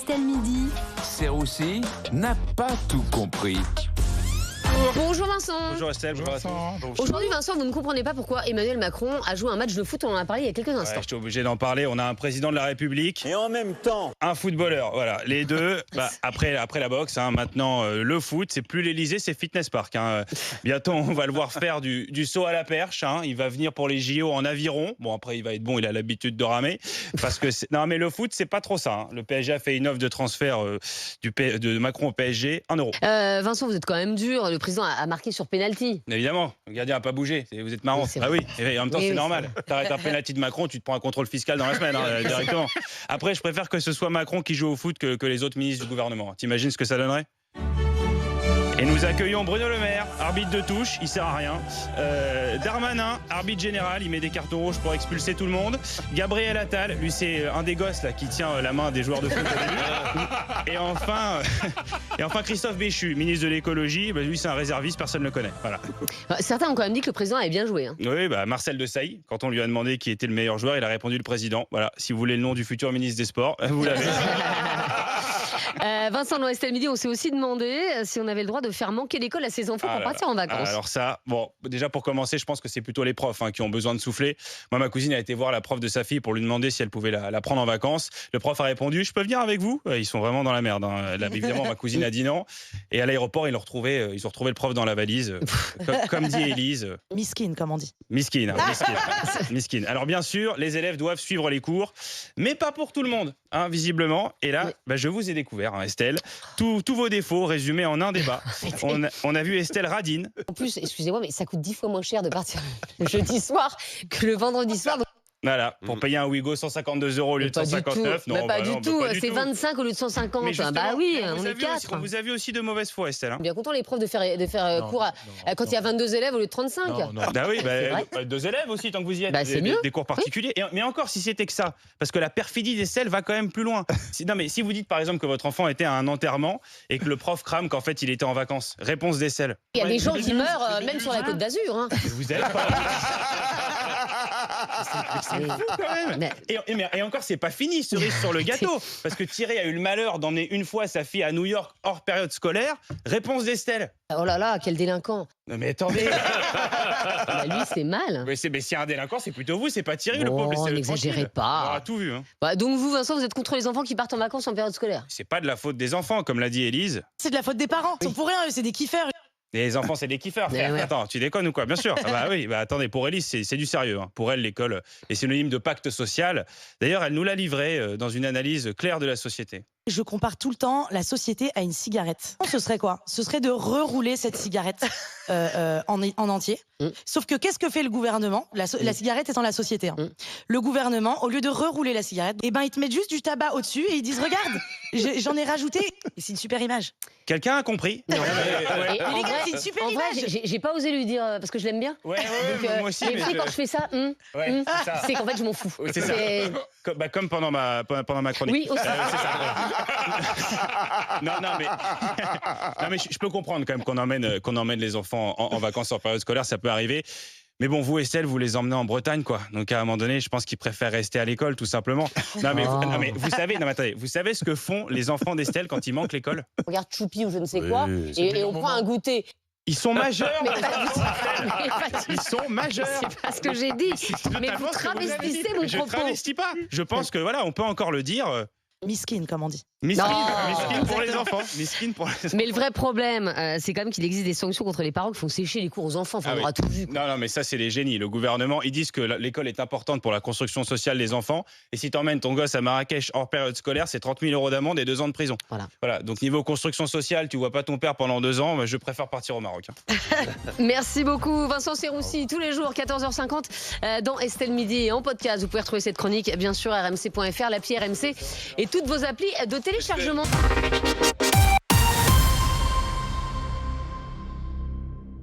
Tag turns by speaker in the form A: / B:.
A: Estelle Midi.
B: Serroussi n'a pas tout compris.
C: Bonjour Vincent.
D: Bonjour Estelle, bonjour Vincent.
C: Aujourd'hui Vincent, vous ne comprenez pas pourquoi Emmanuel Macron a joué un match de foot, on en a parlé il y a quelques instants.
D: Je suis obligé d'en parler, on a un président de la République
E: et en même temps
D: un footballeur, voilà, les deux, après la boxe, maintenant le foot, c'est plus l'Elysée, c'est Fitness Park. Bientôt on va le voir faire du saut à la perche, il va venir pour les JO en aviron, bon après il va être bon, il a l'habitude de ramer, parce que non mais le foot c'est pas trop ça, Le PSG a fait une offre de transfert de Macron au PSG, 1 euro.
C: Vincent, vous êtes quand même dur, le président a marqué sur pénalty.
D: Évidemment, le gardien n'a pas bougé, vous êtes marrant.
C: Oui,
D: oui, et en même temps c'est normal. T'arrêtes un pénalty de Macron, tu te prends un contrôle fiscal dans la semaine directement. Après, je préfère que ce soit Macron qui joue au foot que les autres ministres du gouvernement. T'imagines ce que ça donnerait ? Et nous accueillons Bruno Le Maire, arbitre de touche, il sert à rien. Darmanin, arbitre général, il met des cartons rouges pour expulser tout le monde. Gabriel Attal, lui c'est un des gosses là qui tient la main des joueurs de foot au début. Et enfin Christophe Béchu, ministre de l'écologie, lui c'est un réserviste, personne ne le connaît. Voilà.
C: Certains ont quand même dit que le président avait bien joué.
D: Oui, Marcel Desailly, quand on lui a demandé qui était le meilleur joueur, il a répondu le président. Voilà, si vous voulez le nom du futur ministre des Sports, vous l'avez.
C: Vincent, dans Estelle Midi, on s'est aussi demandé si on avait le droit de faire manquer l'école à ses enfants pour partir en vacances.
D: Alors ça, déjà pour commencer, je pense que c'est plutôt les profs qui ont besoin de souffler. Moi, ma cousine a été voir la prof de sa fille pour lui demander si elle pouvait la prendre en vacances. Le prof a répondu, je peux venir avec vous ? Ils sont vraiment dans la merde. Là, évidemment, ma cousine a dit non. Et à l'aéroport, ils ont retrouvé le prof dans la valise. Comme dit Élise.
F: Miskine, comme on dit.
D: Miskine. Alors bien sûr, les élèves doivent suivre les cours, mais pas pour tout le monde, visiblement. Et là, je vous ai découvert, Estelle, tous vos défauts résumés en un débat. On a vu Estelle radine.
C: En plus, excusez-moi, mais ça coûte 10 fois moins cher de partir le jeudi soir que le vendredi soir.
D: Voilà, pour payer un Ouigo 152 € au lieu de 159.
C: Non, pas du tout. C'est 25 au lieu de 150. Oui, on est 4.
D: Vous avez aussi de mauvaise foi, Estelle.
C: Bien content les profs de faire cours quand il y a 22 élèves au lieu de 35.
D: Oui, 2 élèves aussi tant que vous y êtes.
C: C'est mieux.
D: Des cours particuliers. Mais encore si c'était que ça, parce que la perfidie d'Estelle va quand même plus loin. Non mais si vous dites par exemple que votre enfant était à un enterrement et que le prof crame qu'en fait il était en vacances. Réponse d'Estelle.
C: Il y a des gens qui meurent même sur la Côte d'Azur.
D: Vous êtes pas. C'est fou quand même. Et encore, c'est pas fini, cerise sur le gâteau. Parce que Thierry a eu le malheur d'emmener une fois sa fille à New York hors période scolaire. Réponse d'Estelle.
C: Oh là là, quel délinquant.
D: Non mais attendez.
C: Lui, c'est mal.
D: Mais s'il y a un délinquant, c'est plutôt vous, c'est pas Thierry le pauvre.
C: N'exagérez pas.
D: On a tout vu.
C: Donc vous, Vincent, vous êtes contre les enfants qui partent en vacances en période scolaire ?
D: C'est pas de la faute des enfants, comme l'a dit Élise.
F: C'est de la faute des parents. Ils sont pour rien, c'est des kiffeurs.
D: Les enfants, c'est des kiffeurs, frère.
C: Ouais.
D: Attends, tu déconnes ou quoi ? Bien sûr. Attendez, pour Élise, c'est du sérieux. Pour elle, l'école est synonyme de pacte social. D'ailleurs, elle nous l'a livré dans une analyse claire de la société.
F: Je compare tout le temps la société à une cigarette. Ce serait quoi ? Ce serait de rerouler cette cigarette en entier. Sauf que qu'est-ce que fait le gouvernement ? La cigarette étant la société. Le gouvernement, au lieu de rerouler la cigarette, ils te mettent juste du tabac au-dessus et ils disent « Regarde, j'en ai rajouté. » Et c'est une super image.
D: Quelqu'un a compris ?
C: Non.
F: Les gars, c'est une super image.
C: J'ai pas osé lui dire parce que je l'aime bien.
D: Ouais, moi aussi.
C: Mais quand je fais ça, c'est qu'en fait je m'en fous.
D: C'est ça. Comme pendant ma chronique.
C: Oui, aussi.
D: C'est ça. Non, mais je peux comprendre quand même qu'on emmène les enfants en vacances en période scolaire, ça peut arriver. Mais bon, vous, Estelle, vous les emmenez en Bretagne, quoi. Donc, à un moment donné, je pense qu'ils préfèrent rester à l'école, tout simplement. Non, mais vous savez ce que font les enfants d'Estelle quand ils manquent l'école ?
C: Regarde Choupi ou je ne sais quoi, et on prend un goûter.
D: Ils sont majeurs. Ils sont majeurs.
C: C'est pas ce que j'ai dit. Mais vous travestissez mon propos.
D: Je ne travestis pas. Je pense que on peut encore le dire.
F: Miskine, comme on dit.
D: Miskine pour les enfants.
C: Mais le vrai problème, c'est quand même qu'il existe des sanctions contre les parents qui font sécher les cours aux enfants. On aura tout vu.
D: Non, mais ça, c'est les génies. Le gouvernement, ils disent que l'école est importante pour la construction sociale des enfants. Et si tu emmènes ton gosse à Marrakech hors période scolaire, c'est 30 000 € d'amende et 2 ans de prison. Voilà. Donc, niveau construction sociale, tu vois pas ton père pendant 2 ans, je préfère partir au Maroc.
C: Merci beaucoup, Vincent Serroussi. Tous les jours, 14h50, dans Estelle Midi et en podcast. Vous pouvez retrouver cette chronique, bien sûr, rmc.fr, l'appli RMC et toutes vos applis de téléchargement.